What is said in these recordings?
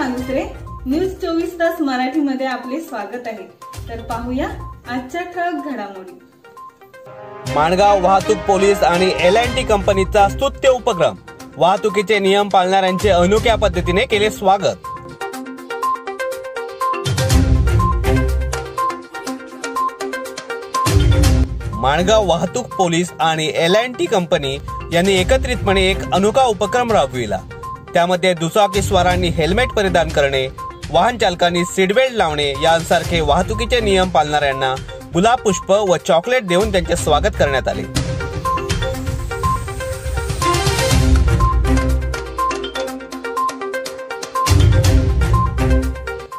मानुसरे, news 24 तास मराठीमध्ये आपले स्वागत आहे। तर पाहूया आजच्या ठळक घडामोडी। माणगाव वाहतूक पोलीस आणि L&T कंपनीचा स्तुत्य उपक्रम, वाहतुकीचे नियम पाळणाऱ्यांचे अनोख्या पद्धतीने केले स्वागत। माणगाव वाहतूक पोलीस आणि L&T कंपनी यांनी एकत्रितपणे एक अनोखा उपक्रम राबविला। त्यामध्ये दुचाकीस्वारांनी हेल्मेट परिधान करणे, वाहन चालकांनी सीट बेल्ट लावणे यांसारखे वाहतुकीचे नियम पाळणाऱ्यांना गुलाब पुष्प व चॉकलेट देऊन त्यांचे स्वागत करण्यात आले।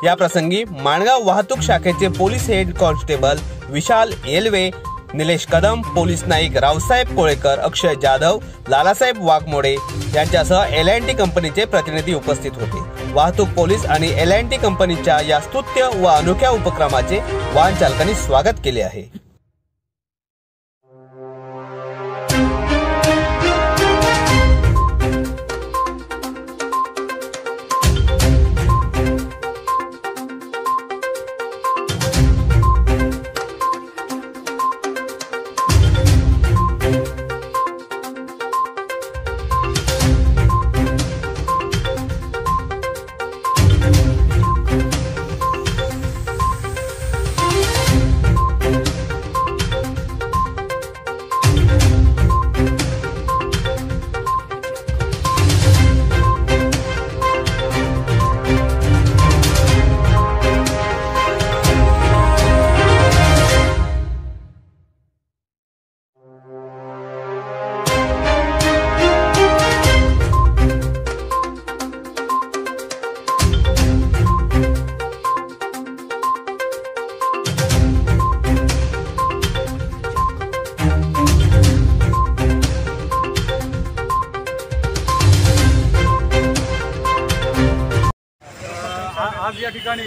या प्रसंगी माणगाव वाहतूक शाखेचे पोलीस हेड कॉन्स्टेबल विशाल येलवे, निलेश कदम, पोलीस नाईक रावसाहेब कोळेकर, अक्षय जाधव, लालासाहेब वाघमोडे यांच्यासह L&T कंपनीचे प्रतिनिधी उपस्थित होते। वाहतूक पोलीस आणि L&T कंपनीच्या या स्तुत्य व अनोख्या उपक्रमाचे वाहन चालकांनी स्वागत केले आहे। आज या ठिकाणी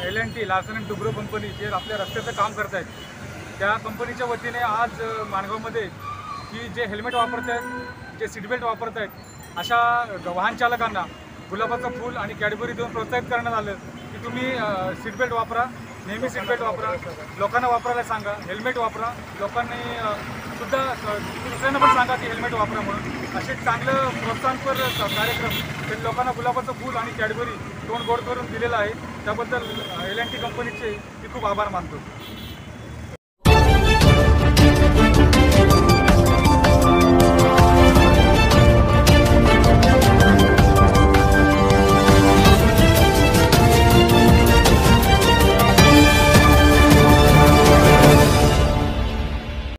L&T Larsen and Toubro company जे आपल्या रस्त्याचं काम करत आहेत, त्या कंपनीच्या वतीने आज माणगावमध्ये की जे हेल्मेट वापरत आहेत, जे सीट बेल्ट वापरत आहेत, अशा वाहन चालकांना गुलाबाचं फूल आणि कॅडबरी देऊन प्रोत्साहित करण्यात आलं की तुम्ही सीट बेल्ट वापरा, नेहमी सीट बेल्ट वापरा, लोकांना वापरायला सांगा, हेल्मेट वापरा, लोकांनी सुद्धा दुसऱ्यांना पण सांगा की हेल्मेट वापरा म्हणून। असे चांगलं प्रोत्साहनपर कार्यक्रम ते लोकांना गुलाबाचं फूल आणि कॅडबरी तोंड गोड करून दिलेलं आहे। त्याबद्दल L&T कंपनीचे मी खूप आभार मानतो।